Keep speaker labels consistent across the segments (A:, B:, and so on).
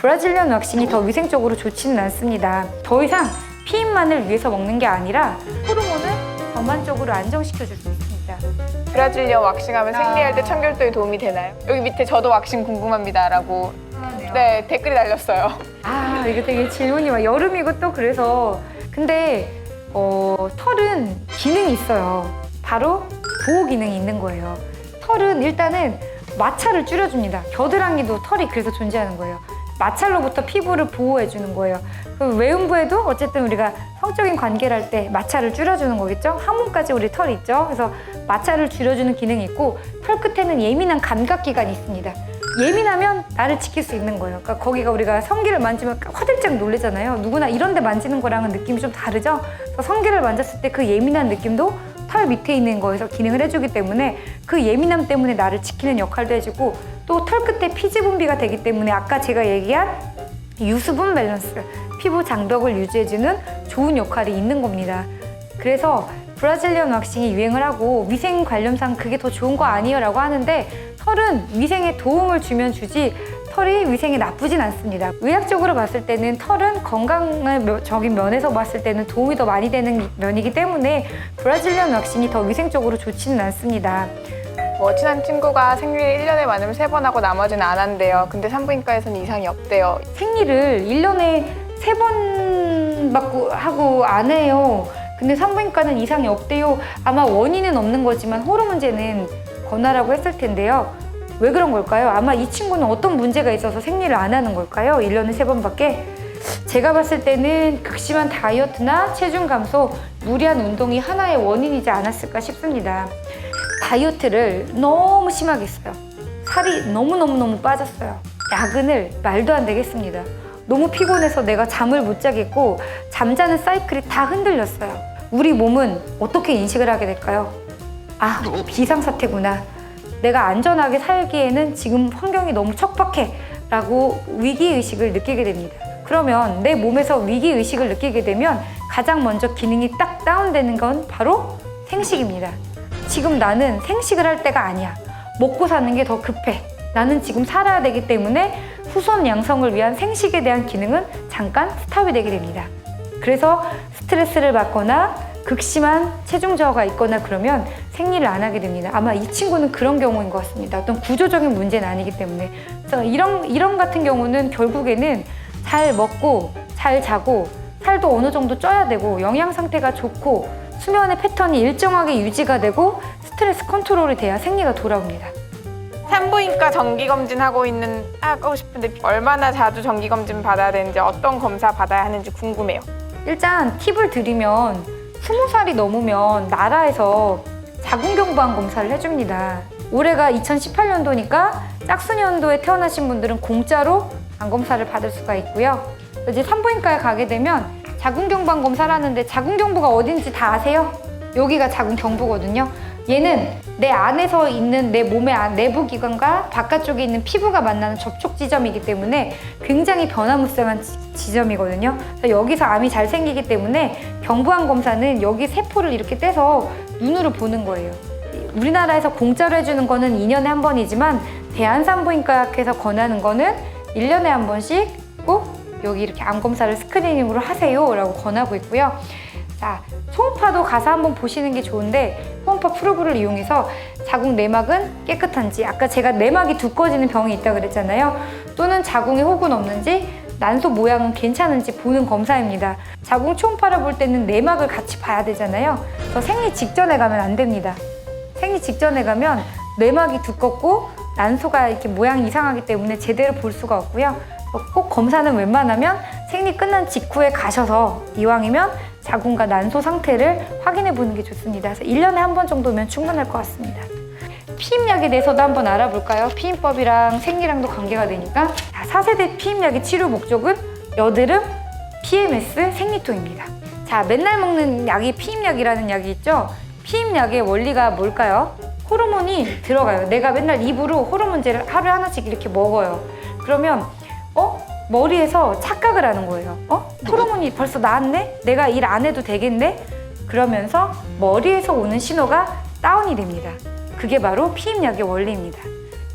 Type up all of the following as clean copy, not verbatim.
A: 브라질리언 왁싱이 더 위생적으로 좋지는 않습니다. 더 이상 피임만을 위해서 먹는 게 아니라 호르몬을 전반적으로 안정시켜줄 수 있습니다.
B: 브라질리언 왁싱하면 생리할 때 청결도에 도움이 되나요? 여기 밑에 저도 왁싱 궁금합니다 라고 네, 댓글이 달렸어요.
A: 이게 되게 질문이 막 여름이고 또 그래서 근데 털은 기능이 있어요. 바로 보호 기능이 있는 거예요. 털은 일단은 마찰을 줄여줍니다. 겨드랑이도 털이 그래서 존재하는 거예요. 마찰로부터 피부를 보호해주는 거예요. 그럼 외음부에도 어쨌든 우리가 성적인 관계를 할 때 마찰을 줄여주는 거겠죠? 항문까지 우리 털이 있죠? 그래서 마찰을 줄여주는 기능이 있고 털 끝에는 예민한 감각기관이 있습니다. 예민하면 나를 지킬 수 있는 거예요. 그러니까 거기가 우리가 성기를 만지면 화들짝 놀래잖아요. 누구나 이런 데 만지는 거랑은 느낌이 좀 다르죠? 그래서 성기를 만졌을 때 그 예민한 느낌도 털 밑에 있는 거에서 기능을 해주기 때문에 그 예민함 때문에 나를 지키는 역할도 해주고 또 털 끝에 피지 분비가 되기 때문에 아까 제가 얘기한 유수분 밸런스, 피부 장벽을 유지해주는 좋은 역할이 있는 겁니다. 그래서 브라질리언 왁싱이 유행을 하고 위생 관련상 그게 더 좋은 거 아니에요 라고 하는데 털은 위생에 도움을 주면 주지 털이 위생에 나쁘진 않습니다. 의학적으로 봤을 때는 털은 건강적인 면에서 봤을 때는 도움이 더 많이 되는 면이기 때문에 브라질리언 왁싱이 더 위생적으로 좋지는 않습니다.
B: 친한 친구가 생리를 1년에 많으면 3번 하고 나머지는 안 한대요. 근데 산부인과에서는 이상이 없대요.
A: 생리를 1년에 3번 받고 하고 안 해요. 근데 산부인과는 이상이 없대요. 아마 원인은 없는 거지만 호르몬제는 권하라고 했을 텐데요. 왜 그런 걸까요? 아마 이 친구는 어떤 문제가 있어서 생리를 안 하는 걸까요? 1년에 3번밖에? 제가 봤을 때는 극심한 다이어트나 체중 감소, 무리한 운동이 하나의 원인이지 않았을까 싶습니다. 다이어트를 너무 심하게 했어요. 살이 너무너무 빠졌어요. 야근을 말도 안 되게 했습니다. 너무 피곤해서 내가 잠을 못 자겠고 잠자는 사이클이 다 흔들렸어요. 우리 몸은 어떻게 인식을 하게 될까요? 비상사태구나. 내가 안전하게 살기에는 지금 환경이 너무 척박해 라고 위기의식을 느끼게 됩니다. 그러면 내 몸에서 위기의식을 느끼게 되면 가장 먼저 기능이 딱 다운되는 건 바로 생식입니다. 지금 나는 생식을 할 때가 아니야. 먹고 사는 게 더 급해. 나는 지금 살아야 되기 때문에 후손 양성을 위한 생식에 대한 기능은 잠깐 스탑이 되게 됩니다. 그래서 스트레스를 받거나 극심한 체중 저하가 있거나 그러면 생리를 안 하게 됩니다. 아마 이 친구는 그런 경우인 것 같습니다. 어떤 구조적인 문제는 아니기 때문에. 그래서 이런 같은 경우는 결국에는 잘 먹고 잘 자고 살도 어느 정도 쪄야 되고 영양 상태가 좋고 수면의 패턴이 일정하게 유지가 되고 스트레스 컨트롤이 돼야 생리가 돌아옵니다.
B: 산부인과 정기검진 하고 싶은데 얼마나 자주 정기검진 받아야 되는지 어떤 검사 받아야 하는지 궁금해요.
A: 일단 팁을 드리면 20살이 넘으면 나라에서 자궁경부암 검사를 해줍니다. 올해가 2018년도니까 짝수년도에 태어나신 분들은 공짜로 암 검사를 받을 수가 있고요. 이제 산부인과에 가게 되면 자궁경부암 검사를 하는데 자궁경부가 어딘지 다 아세요? 여기가 자궁경부거든요. 얘는 내 안에서 있는 내 몸의 내부 기관과 바깥쪽에 있는 피부가 만나는 접촉 지점이기 때문에 굉장히 변화무쌍한 지점이거든요. 그래서 여기서 암이 잘 생기기 때문에 경부암 검사는 여기 세포를 이렇게 떼서 눈으로 보는 거예요. 우리나라에서 공짜로 해주는 거는 2년에 한 번이지만 대한산부인과학회에서 권하는 거는 1년에 한 번씩 꼭 여기 이렇게 암 검사를 스크리닝으로 하세요 라고 권하고 있고요. 자, 초음파도 가서 한번 보시는 게 좋은데 초음파 프로브를 이용해서 자궁 내막은 깨끗한지, 아까 제가 내막이 두꺼워지는 병이 있다고 그랬잖아요. 또는 자궁에 혹은 없는지, 난소 모양은 괜찮은지 보는 검사입니다. 자궁 초음파를 볼 때는 내막을 같이 봐야 되잖아요. 그래서 생리 직전에 가면 안 됩니다. 생리 직전에 가면 내막이 두껍고 난소가 이렇게 모양이 이상하기 때문에 제대로 볼 수가 없고요. 꼭 검사는 웬만하면 생리 끝난 직후에 가셔서 이왕이면 자궁과 난소 상태를 확인해 보는 게 좋습니다. 그래서 1년에 한 번 정도면 충분할 것 같습니다. 피임약에 대해서도 한번 알아볼까요? 피임법이랑 생리랑도 관계가 되니까. 4세대 피임약의 치료 목적은 여드름, PMS, 생리통입니다. 자, 맨날 먹는 약이 피임약이라는 약이 있죠? 피임약의 원리가 뭘까요? 호르몬이 들어가요. 내가 맨날 입으로 호르몬제를 하루에 하나씩 이렇게 먹어요. 그러면 머리에서 착각을 하는 거예요. 호르몬이 벌써 나왔네? 내가 일 안 해도 되겠네? 그러면서 머리에서 오는 신호가 다운이 됩니다. 그게 바로 피임약의 원리입니다.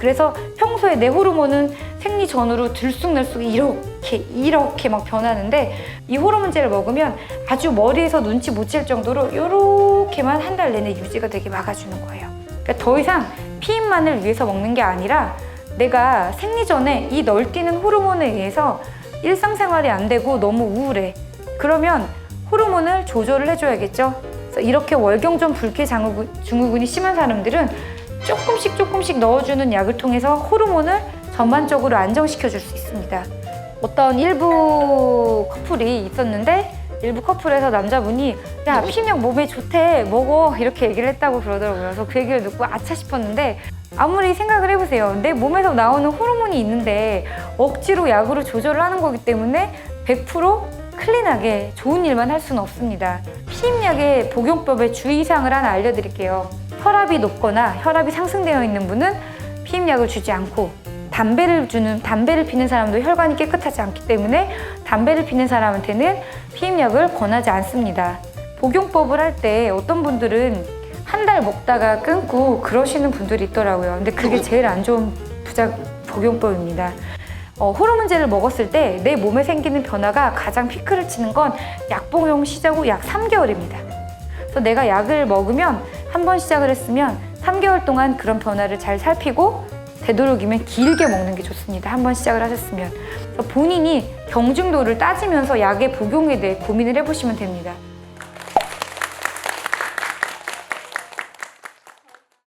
A: 그래서 평소에 내 호르몬은 생리 전후로 들쑥날쑥 이렇게 막 변하는데 이 호르몬제를 먹으면 아주 머리에서 눈치 못 챌 정도로 이렇게만 한 달 내내 유지가 되게 막아주는 거예요. 그러니까 더 이상 피임만을 위해서 먹는 게 아니라 내가 생리 전에 이 널뛰는 호르몬에 의해서 일상생활이 안 되고 너무 우울해. 그러면 호르몬을 조절을 해줘야겠죠. 그래서 이렇게 월경전 불쾌 증후군이 심한 사람들은 조금씩 넣어주는 약을 통해서 호르몬을 전반적으로 안정시켜 줄 수 있습니다. 어떤 일부 커플이 있었는데 일부 커플에서 남자분이 야 피임약 몸에 좋대 먹어 이렇게 얘기를 했다고 그러더라고요. 그래서 그 얘기를 듣고 아차 싶었는데 아무리 생각을 해보세요. 내 몸에서 나오는 호르몬이 있는데 억지로 약으로 조절을 하는 거기 때문에 100% 클린하게 좋은 일만 할 수는 없습니다. 피임약의 복용법의 주의사항을 하나 알려드릴게요. 혈압이 높거나 혈압이 상승되어 있는 분은 피임약을 주지 않고 담배를 피는 사람도 혈관이 깨끗하지 않기 때문에 담배를 피는 사람한테는 피임약을 권하지 않습니다. 복용법을 할 때 어떤 분들은 한 달 먹다가 끊고 그러시는 분들이 있더라고요. 근데 그게 제일 안 좋은 복용법입니다. 호르몬제를 먹었을 때 내 몸에 생기는 변화가 가장 피크를 치는 건 약 복용 시작 후 약 3개월입니다. 그래서 내가 약을 먹으면 한 번 시작을 했으면 3개월 동안 그런 변화를 잘 살피고 되도록이면 길게 먹는 게 좋습니다. 한 번 시작을 하셨으면. 그래서 본인이 경중도를 따지면서 약의 복용에 대해 고민을 해보시면 됩니다.